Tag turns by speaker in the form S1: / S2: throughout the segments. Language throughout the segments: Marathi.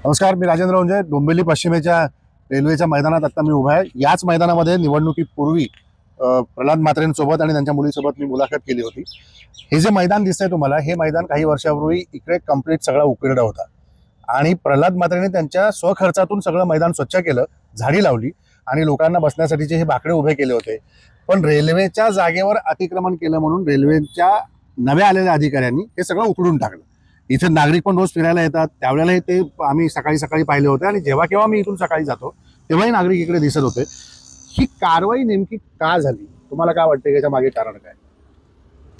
S1: नमस्कार, मी राजेंद्र उंजे. डोंबिवली पश्चिमेच्या रेल्वेच्या मैदानात आता मी उभा आहे. याच मैदानामध्ये निवडणुकीपूर्वी प्रल्हाद म्हात्रेंसोबत आणि त्यांच्या मुलीसोबत मी मुलाखत केली होती. हे जे मैदान दिसतंय तुम्हाला, हे मैदान काही वर्षापूर्वी इकडे कंप्लीट सगळा उकिरडा होता आणि प्रल्हाद म्हात्रेंनी त्यांच्या स्वखर्चातून सगळं मैदान स्वच्छ केलं, झाडी लावली आणि लोकांना बसण्यासाठीचे हे बाकडे उभे केले होते. पण रेल्वेच्या जागेवर अतिक्रमण केलं म्हणून रेल्वेच्या नव्या आलेल्या अधिकाऱ्यांनी हे सगळं उखडून टाकलं. इथे नागरिक पण रोज फिरायला येतात, त्यावेळेला ते आम्ही सकाळी सकाळी पाहिले होते आणि जेव्हा केव्हा मी इथून सकाळी जातो तेव्हाही नागरिक इकडे दिसत होते. ही कारवाई नेमकी का झाली, तुम्हाला काय वाटतं, याच्या मागे कारण काय?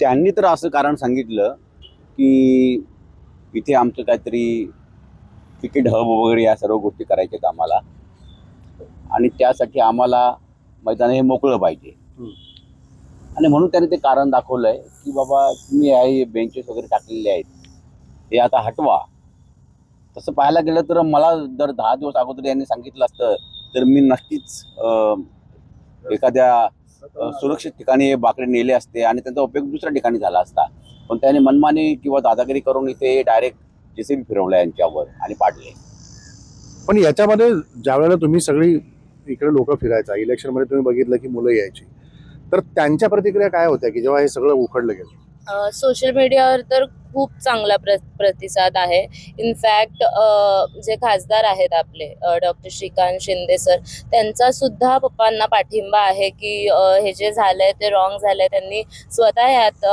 S2: त्यांनी तर असं कारण सांगितलं की इथे आमचं काहीतरी तिकीट हब वगैरे या सर्व गोष्टी करायच्यात आम्हाला, आणि त्यासाठी आम्हाला मैदान हे मोकळं पाहिजे. आणि म्हणून त्यांनी ते कारण दाखवलंय की बाबा तुम्ही हे बेंचेस वगैरे टाकलेले आहेत हे आता हटवा. तसं पाहायला गेलं तर मला जर 10 दिवस अगोदर यांनी सांगितलं असतं तर मी नक्कीच एखाद्या सुरक्षित ठिकाणी हे बाकडे नेले असते आणि त्यांचा उपयोग दुसऱ्या ठिकाणी झाला असता. पण त्याने मनमानी किंवा दादागिरी करून इथे डायरेक्ट जेसीबी फिरवला यांच्यावर आणि पाडले.
S1: पण याच्यामध्ये ज्या वेळेला तुम्ही सगळी इकडे लोक फिरायचा, इलेक्शनमध्ये तुम्ही बघितलं की मुलं यायची, तर त्यांच्या प्रतिक्रिया काय होत्या की जेव्हा हे सगळं उखडलं गेलं?
S3: सोशल मीडियावर तर खूप चांगला प्रतिसाद आहे. इनफॅक्ट जे खासदार आहेत आपले डॉक्टर श्रीकांत शिंदे सर, त्यांचा सुद्धा पप्पांना पाठिंबा आहे की हे जे झालंय ते रॉंग झालंय. त्यांनी स्वतः यात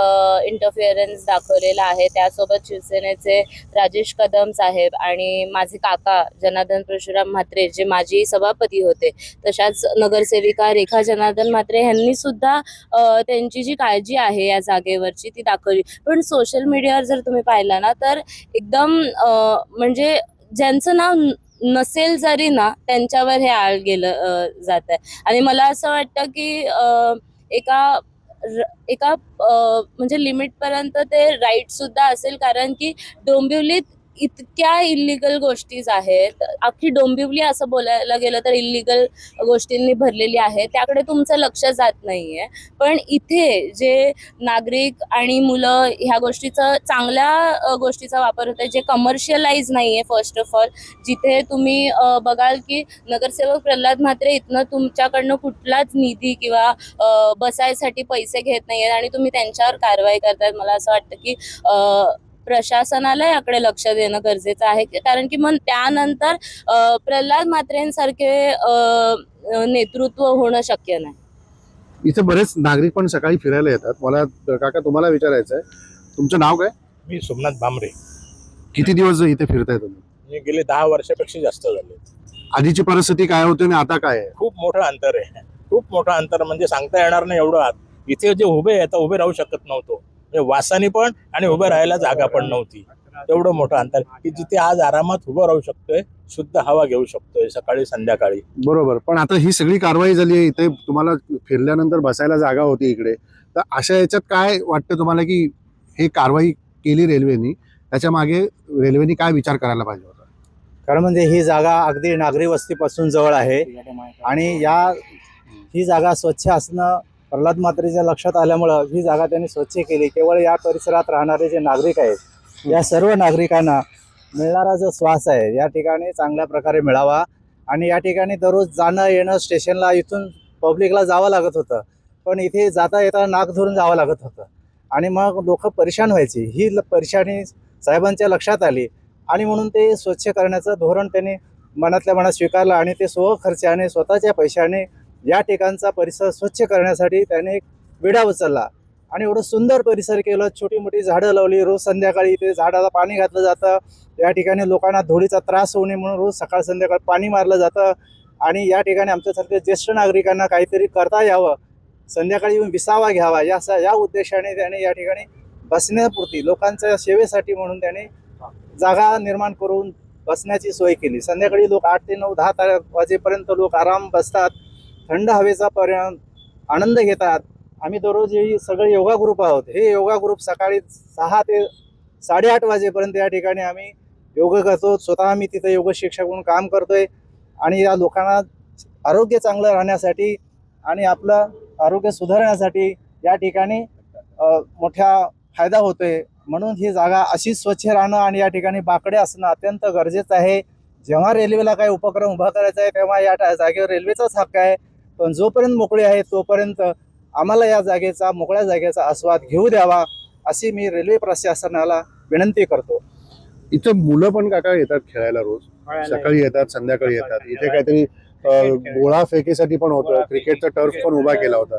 S3: इंटरफिअरन्स दाखवलेला आहे. त्यासोबत शिवसेनेचे राजेश कदम साहेब आणि माझे काका जनार्दन परशुराम म्हात्रे जे माजी सभापती होते, तशाच नगरसेविका रेखा जनार्दन म्हात्रे यांनी सुद्धा त्यांची जी काळजी आहे या जागेवरची ती दाखवली. पण सोशल मीडियावर जर तुम्ही पाहिला ना तर एकदम म्हणजे ज्यांचं नाव नसेल जरी ना त्यांच्यावर हे आळ गेलं जात आहे. आणि मला असं वाटतं की एका एका म्हणजे लिमिट पर्यंत ते राईट सुद्धा असेल, कारण की डोंबिवलीत इतक्या इल्लीगल गोष्टीज आहेत. अख्खी डोंबिवली असं बोलायला गेलं तर इल्लीगल गोष्टींनी भरलेली आहे, त्याकडे तुमचं लक्ष जात नाहीये. पण इथे जे नागरिक आणि मुलं ह्या गोष्टीचा चांगल्या गोष्टीचा वापर होतोय, जे कमर्शियलाइज नाहीये. फर्स्ट ऑफ ऑल जिथे तुम्ही बघाल की नगरसेवक प्रल्हाद म्हात्रे इथनं तुमच्याकडनं कुठलाच निधी किंवा बसायसाठी पैसे घेत नाहीयेत आणि तुम्ही त्यांच्यावर कारवाई करतायत. मला असं वाटतं की प्रशासनाला याकडे लक्ष देणं गरजेचं आहे, कारण की मग त्यानंतर प्रल्हाद म्हात्रेंसारखे नेतृत्व होणं शक्य नाही.
S1: इथे बरेच नागरिक पण सकाळी फिरायला येतात. मला काका तुम्हाला विचारायचं आहे, तुमचं नाव काय?
S4: मी सोमनाथ भामरे.
S1: किती दिवस इथे फिरताय तुम्ही?
S4: मी गेले 10 वर्षापेक्षा जास्त झाले.
S1: आधीची परिस्थिती काय होती आणि आता काय आहे?
S4: खूप मोठं अंतर आहे, खूप मोठं अंतर, म्हणजे सांगता येणार नाही एवढं आत. इथे जे उभे आता उभे राहू शकत नव्हतो, म्हणजे वासानी पण आणि उभे राहायला जागा पण नव्हती. एवढं मोठं अंतर की जिथे आज आरामात उभं राहू शकतोय, शुद्ध हवा घेऊ शकतोय सकाळी संध्याकाळी.
S1: बरोबर. पण आता ही सगळी कारवाई झाली आहे, इथे तुम्हाला फिरल्यानंतर बसायला जागा होती इकडे, तर अशा याच्यात काय वाटतं तुम्हाला की हे कारवाई केली रेल्वेनी, त्याच्या मागे रेल्वेनी काय विचार करायला पाहिजे होता?
S5: कारण म्हणजे ही जागा अगदी नागरी वस्तीपासून जवळ आहे आणि ही जागा स्वच्छ असणं प्रल्हाद म्हात्रेच्या लक्षात आल्यामुळं ही जागा त्यांनी स्वच्छ केली. केवळ या परिसरात राहणारे जे नागरिक आहेत, या सर्व नागरिकांना मिळणारा जो श्वास आहे या ठिकाणी चांगल्या प्रकारे मिळावा. आणि या ठिकाणी दररोज जाणं येणं स्टेशनला इथून पब्लिकला जावं लागत होतं, पण इथे जाता येता नाक धरून जावं लागत होतं आणि मग लोक परेशान व्हायची. ही परेशानी साहेबांच्या लक्षात आली आणि म्हणून ते स्वच्छ करण्याचं धोरण त्यांनी मनातल्या मनात स्वीकारलं आणि ते स्वखर्चाने स्वतःच्या पैशाने या ठिकाणचा परिसर स्वच्छ करण्यासाठी त्याने एक विडा उचलला आणि एवढं सुंदर परिसर केलं. छोटी मोठी झाडं लावली. रोज संध्याकाळी इथे झाडाला पाणी घातलं जातं. या ठिकाणी लोकांना धुळीचा त्रास होऊ नये म्हणून रोज सकाळ संध्याकाळ पाणी मारलं जातं आणि या ठिकाणी आमच्यासारख्या ज्येष्ठ नागरिकांना काहीतरी करता यावं, संध्याकाळी येऊन विसावा घ्यावा या उद्देशाने त्याने या ठिकाणी बसण्यापुरती लोकांच्या सेवेसाठी म्हणून त्याने जागा निर्माण करून बसण्याची सोय केली. संध्याकाळी लोक 8 ते 9, 10 वाजेपर्यंत लोक आराम बसतात, थंड हवेचा आनंद घेतात. आम्ही दररोज ही सगळे योगा ग्रुप आहोत. हे योगा ग्रुप सकाळी 6 ते 8:30 वाजेपर्यंत या ठिकाणी आम्ही योग करतो. स्वतः आम्ही तिथे योग शिक्षक म्हणून काम करतोय आणि या लोकांना आरोग्य चांगलं राहण्यासाठी आणि आपलं आरोग्य सुधारण्यासाठी या ठिकाणी मोठा फायदा होतोय. म्हणून ही जागा अशीच स्वच्छ राहणं आणि या ठिकाणी बाकडे असणं अत्यंत गरजेचं आहे. जेव्हा रेल्वेला काही उपक्रम उभा करायचा आहे तेव्हा या जागेवर रेल्वेचाच हक्क आहे, पण जोपर्यंत मोकळी आहे तोपर्यंत आम्हाला या जागेचा, मोकळ्या जागेचा आस्वाद घेऊ द्यावा, अशी मी रेल्वे प्रशासनाला विनंती करतो.
S1: इथे मुलं पण काका येतात खेळायला रोज, सकाळी येतात, संध्याकाळी येतात. इथे काहीतरी गोळा फेकीसाठी पण होतं, क्रिकेटचा टर्फ पण उभा केला होता.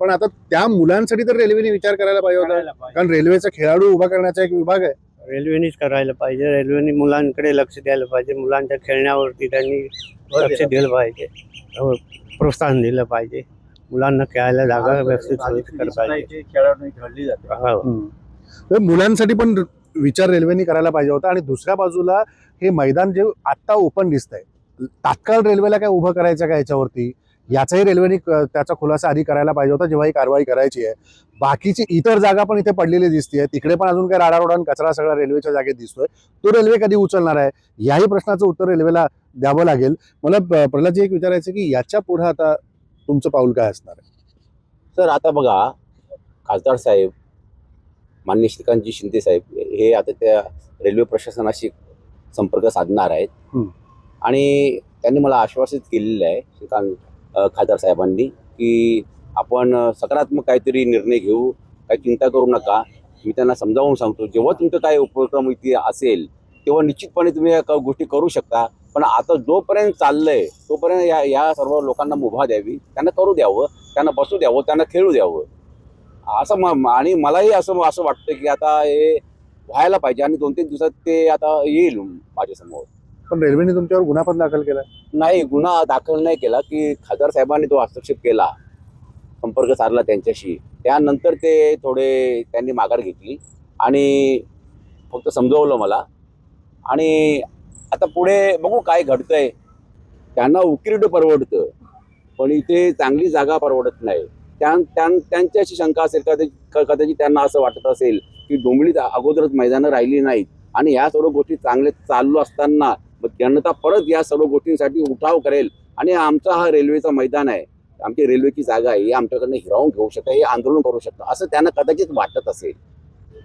S1: पण आता त्या मुलांसाठी तर रेल्वेने विचार करायला पाहिजे होता, कारण रेल्वेचा खेळाडू उभा करण्याचा एक विभाग आहे.
S6: रेल्वेनेच करायला पाहिजे. रेल्वेने मुलांकडे लक्ष द्यायला पाहिजे. मुलांच्या खेळण्यावरती त्यांनी लक्ष दिलं पाहिजे, प्रोत्साहन दिलं पाहिजे. मुलांना खेळायला जागा व्यवस्थित सोयीस्कर पाहिजे.
S5: खेळाडू घडली जाते.
S6: हो.
S1: तर मुलांसाठी पण विचार रेल्वेने करायला पाहिजे होता. आणि दुसऱ्या बाजूला हे मैदान जे आत्ता ओपन दिसतंय, तात्काळ रेल्वेला काय उभं करायचं का याच्यावरती, याचाही रेल्वेने त्याचा खुलासा आधी करायला पाहिजे होता जेव्हा ही कारवाई करायची आहे. बाकीची इतर जागा पण इथे पडलेली दिसते, तिकडे पण अजून काय राडारोडान कचरा सगळा रेल्वेच्या जागेत दिसतोय. तो रेल्वे कधी उचलणार आहे, याही प्रश्नाचं उत्तर रेल्वेला द्यावं लागेल. मला प्रल्हादजी एक विचारायचं की याच्या पुढे आता तुमचं पाऊल काय असणार आहे?
S2: तर आता बघा, खासदार साहेब माननीय श्रीकांतजी शिंदे साहेब हे आता त्या रेल्वे प्रशासनाशी संपर्क साधणार आहेत. आणि त्यांनी मला आश्वासित केलेलं आहे श्रीकांत खासदार साहेबांनी की आपण सकारात्मक काहीतरी निर्णय घेऊ, काही चिंता करू नका. मी त्यांना समजावून सांगतो, जेव्हा तुमचं काय उपक्रम इथे असेल तेव्हा निश्चितपणे तुम्ही या गोष्टी करू शकता. पण आता जोपर्यंत चाललंय तोपर्यंत या सर्व लोकांना मुभा द्यावी, त्यांना करू द्यावं, त्यांना बसू द्यावं, त्यांना खेळू द्यावं असं आणि मलाही असं वाटतं की आता हे व्हायला पाहिजे. आणि 2-3 दिवसात ते आता येईल माझ्यासमोर.
S1: पण रेल्वेने तुमच्यावर गुन्हा पण दाखल केला?
S2: नाही, गुन्हा दाखल नाही केला. की खासदार साहेबांनी तो हस्तक्षेप केला, संपर्क साधला त्यांच्याशी, त्यानंतर ते थोडे त्यांनी माघार घेतली आणि फक्त समजवलं मला. आणि आता पुढे बघू काय घडतंय. त्यांना उकिरडं परवडतं, पण इथे चांगली जागा परवडत नाही. त्यांची अशी शंका असेल, कदाचित त्यांना असं वाटत असेल की डोंबिवलीत अगोदरच मैदानं राहिली नाहीत आणि या सर्व गोष्टी चांगले चालू असताना जनता परत या सर्व गोष्टींसाठी उठाव करेल आणि आमचा हा रेल्वेचा मैदान आहे, आमची रेल्वेची जागा आहे, हे आमच्याकडनं हिरावून घेऊ शकतं, हे आंदोलन करू शकतं असं त्यांना कदाचित वाटत असेल.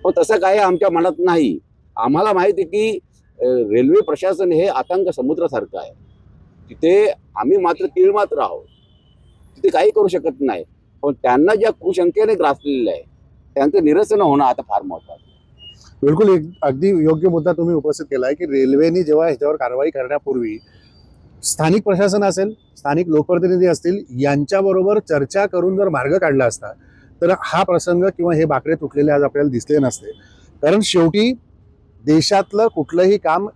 S2: पण तसं काही आमच्या मनात नाही. आम्हाला माहिती आहे की रेल्वे प्रशासन हे आतंक समुद्रासारखं आहे. तिथे आम्ही मात्र तीळ मात्र आहोत, तिथे काही करू शकत नाही. पण त्यांना ज्या कुशंकेने ग्रासलेलं आहे त्यांचं निरसन होणं आता फार महत्त्वाचं.
S1: बिलकुल, एक अगदी योग्य मुद्दा तुम्ही उपस्थित केला आहे की रेल्वेने जेव्हा ह्याच्यावर कारवाई करण्यापूर्वी स्थानिक प्रशासन असेल, स्थानिक लोकप्रतिनिधी असतील, यांच्याबरोबर चर्चा करून जर मार्ग काढला असता तर हा प्रसंग किंवा हे बाकडे तुटलेले आज आपल्याला दिसले नसते. कारण शेवटी देशातलं कुठलंही काम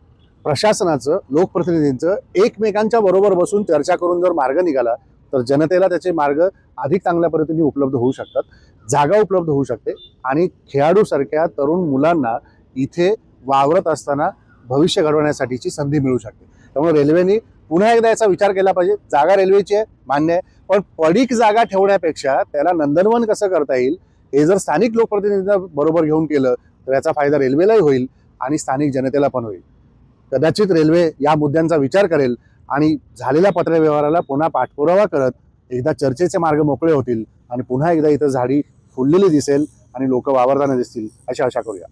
S1: प्रशासनाचं, लोकप्रतिनिधींचं एकमेकांच्या बरोबर बसून चर्चा करून जर मार्ग निघाला तर जनतेला त्याचे मार्ग अधिक चांगल्या पद्धतीने उपलब्ध होऊ शकतात, जागा उपलब्ध होऊ शकते आणि खेळाडूसारख्या तरुण मुलांना इथे वावरत असताना भविष्य घडवण्यासाठीची संधी मिळू शकते. त्यामुळे रेल्वेने पुन्हा एकदा याचा विचार केला पाहिजे. जागा रेल्वेची आहे, मान्य आहे, पण पडीक जागा ठेवण्यापेक्षा त्याला नंदनवन कसं करता येईल हे जर स्थानिक लोकप्रतिनिधींना बरोबर घेऊन केलं तर याचा फायदा रेल्वेलाही होईल आणि स्थानिक जनतेला पण होईल. कदाचित रेल्वे या मुद्द्यांचा विचार करेल आणि झालेल्या पत्रव्यवहाराला पुन्हा पाठपुरावा करत एकदा चर्चेचे मार्ग मोकळे होतील आणि पुन्हा एकदा इथं झाडी फुललेली दिसेल आणि लोक वावरताना दिसतील अशी आशा करूया.